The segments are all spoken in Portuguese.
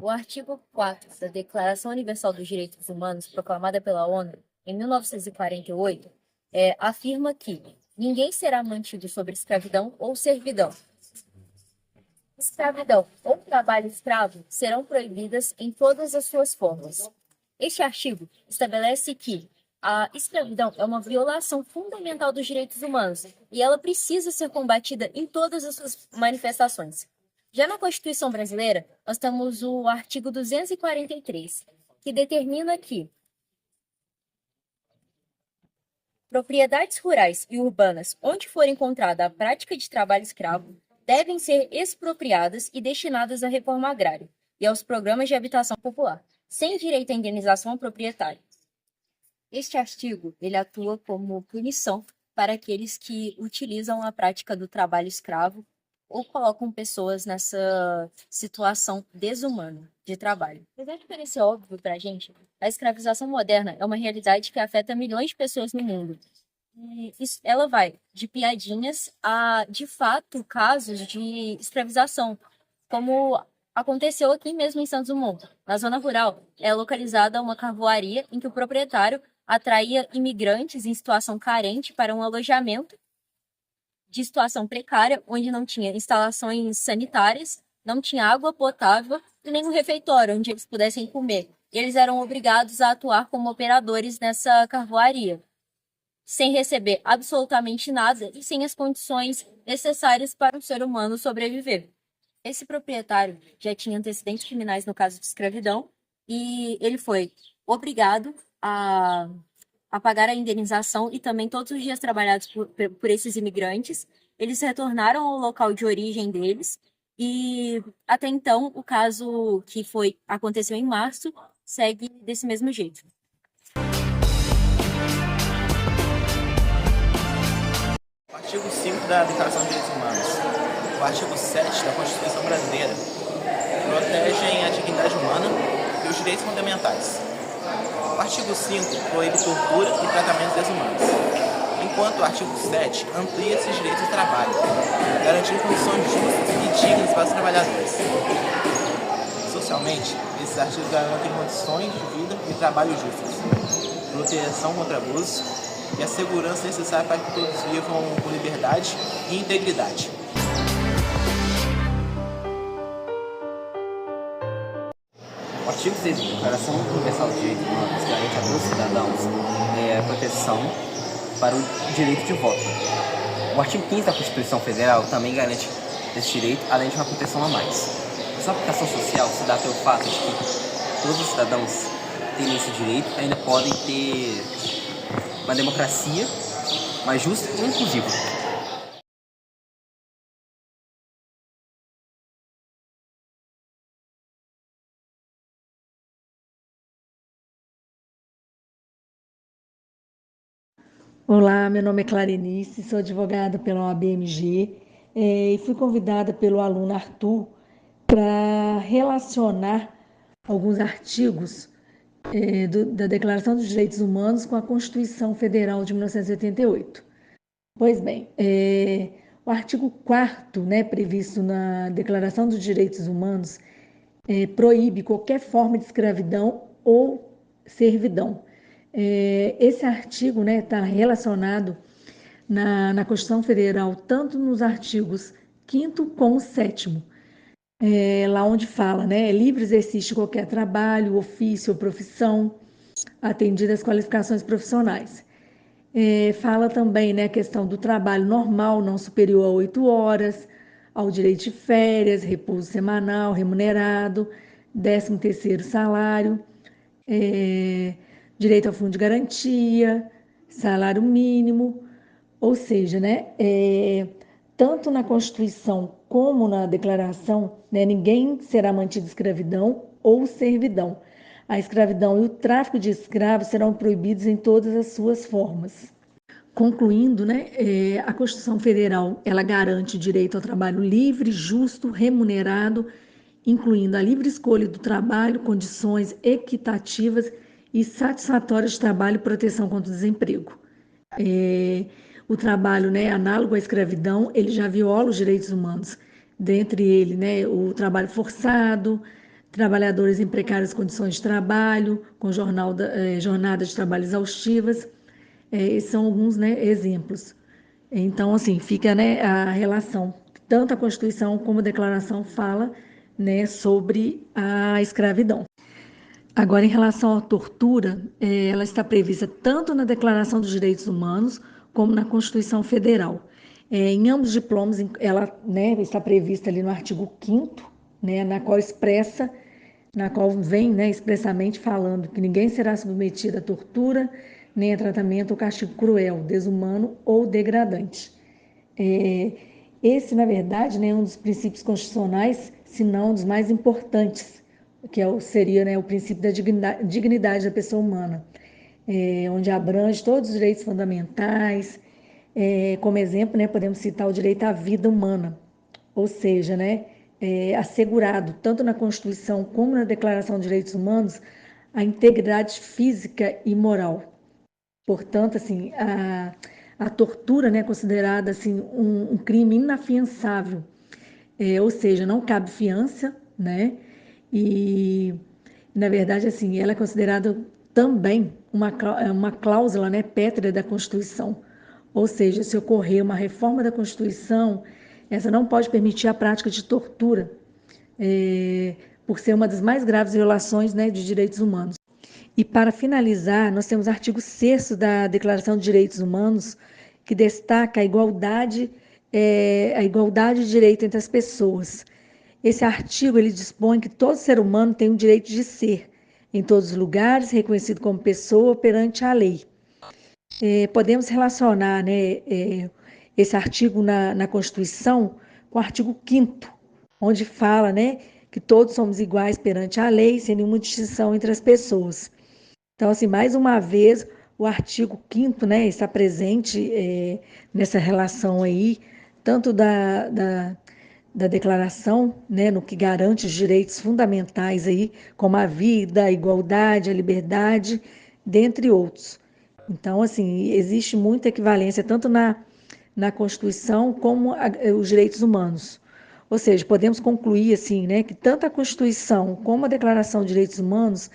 O artigo 4 da Declaração Universal dos Direitos Humanos, proclamada pela ONU em 1948, afirma que ninguém será mantido sob escravidão ou servidão. Escravidão ou trabalho escravo serão proibidas em todas as suas formas. Este artigo estabelece que a escravidão é uma violação fundamental dos direitos humanos e ela precisa ser combatida em todas as suas manifestações. Já na Constituição brasileira, nós temos o artigo 243, que determina que propriedades rurais e urbanas onde for encontrada a prática de trabalho escravo devem ser expropriadas e destinadas à reforma agrária e aos programas de habitação popular, sem direito à indenização ao proprietário. Este artigo ele atua como punição para aqueles que utilizam a prática do trabalho escravo ou colocam pessoas nessa situação desumana de trabalho. Apesar de parecer óbvio para a gente, a escravização moderna é uma realidade que afeta milhões de pessoas no mundo. E ela vai de piadinhas a, de fato, casos de escravização, como aconteceu aqui mesmo em Santos Dumont. Na zona rural, é localizada uma carvoaria em que o proprietário atraía imigrantes em situação carente para um alojamento de situação precária, onde não tinha instalações sanitárias, não tinha água potável e nem um refeitório onde eles pudessem comer. E eles eram obrigados a atuar como operadores nessa carvoaria, sem receber absolutamente nada e sem as condições necessárias para um ser humano sobreviver. Esse proprietário já tinha antecedentes criminais no caso de escravidão e ele foi obrigado a pagar a indenização e também todos os dias trabalhados por esses imigrantes. Eles retornaram ao local de origem deles e até então o caso que aconteceu em março segue desse mesmo jeito. O artigo 5 da Declaração dos Direitos Humanos, o artigo 7 da Constituição Brasileira protegem a dignidade humana e os direitos fundamentais. O artigo 5 proíbe tortura e tratamentos desumanos, enquanto o artigo 7 amplia esses direitos de trabalho, garantindo condições justas e dignas para os trabalhadores. Socialmente, esses artigos garantem condições de vida e trabalho justas, proteção contra abusos e a segurança necessária para que todos vivam com liberdade e integridade. O artigo 6 da Declaração Universal dos Direitos Humanos garante a todos os cidadãos a proteção para o direito de voto. O artigo 15 da Constituição Federal também garante esse direito, além de uma proteção a mais. Sua aplicação social se dá pelo fato de que todos os cidadãos têm esse direito, ainda podem ter uma democracia mais justa e inclusiva. Olá, meu nome é Clarenice, sou advogada pela OAB-MG e fui convidada pelo aluno Arthur para relacionar alguns artigos da Declaração dos Direitos Humanos com a Constituição Federal de 1988. Pois bem, o artigo 4º, né, previsto na Declaração dos Direitos Humanos, proíbe qualquer forma de escravidão ou servidão. Esse artigo está relacionado na Constituição Federal, tanto nos artigos 5º como 7º, lá onde fala, né, livre exercício de qualquer trabalho, ofício ou profissão, atendidas as qualificações profissionais. Fala também, né, a questão do trabalho normal, não superior a 8 horas, ao direito de férias, repouso semanal, remunerado, 13º salário, direito ao fundo de garantia, salário mínimo, ou seja, né, tanto na Constituição como na Declaração, né, ninguém será mantido escravidão ou servidão. A escravidão e o tráfico de escravos serão proibidos em todas as suas formas. Concluindo, né, a Constituição Federal ela garante o direito ao trabalho livre, justo, remunerado, incluindo a livre escolha do trabalho, condições equitativas e satisfatórias de trabalho e proteção contra o desemprego. O trabalho, né, análogo à escravidão, ele já viola os direitos humanos, dentre ele, né, o trabalho forçado, trabalhadores em precárias condições de trabalho, com jornada de trabalho exaustivas. Esses são alguns, né, exemplos. Então, assim, fica, né, a relação. Tanto a Constituição como a Declaração fala, né, sobre a escravidão. Agora, em relação à tortura, ela está prevista tanto na Declaração dos Direitos Humanos como na Constituição Federal. Em ambos os diplomas, ela, né, está prevista ali no artigo 5º, né, na qual vem, né, expressamente falando que ninguém será submetido a tortura, nem a tratamento ou castigo cruel, desumano ou degradante. Esse, na verdade, né, é um dos princípios constitucionais, se não um dos mais importantes, que seria, né, o princípio da dignidade da pessoa humana, onde abrange todos os direitos fundamentais. Como exemplo, né, podemos citar o direito à vida humana, ou seja, né, assegurado tanto na Constituição como na Declaração de Direitos Humanos a integridade física e moral. Portanto, assim, a tortura, né, é considerada assim, um crime inafiançável, ou seja, não cabe fiança, né? E, na verdade, assim, ela é considerada também uma cláusula, né, pétrea da Constituição. Ou seja, se ocorrer uma reforma da Constituição, essa não pode permitir a prática de tortura, por ser uma das mais graves violações, né, de direitos humanos. E para finalizar, nós temos o artigo 6º da Declaração de Direitos Humanos, que destaca a igualdade de direito entre as pessoas. Esse artigo ele dispõe que todo ser humano tem o direito de ser, em todos os lugares, reconhecido como pessoa perante a lei. Podemos relacionar, né, esse artigo na Constituição com o artigo 5º, onde fala, né, que todos somos iguais perante a lei, sem nenhuma distinção entre as pessoas. Então, assim, mais uma vez, o artigo 5º, né, está presente nessa relação aí, tanto da declaração, né, no que garante os direitos fundamentais aí, como a vida, a igualdade, a liberdade, dentre outros. Então, assim, existe muita equivalência tanto na Constituição como os direitos humanos. Ou seja, podemos concluir assim, né, que tanto a Constituição como a Declaração de Direitos Humanos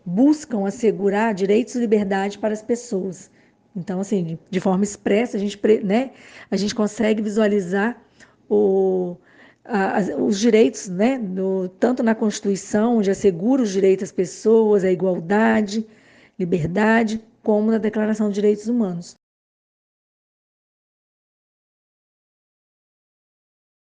buscam assegurar direitos e liberdade para as pessoas. Então, assim, de forma expressa, a gente consegue visualizar os direitos, né, tanto na Constituição, onde assegura os direitos às pessoas, a igualdade, liberdade, como na Declaração de Direitos Humanos.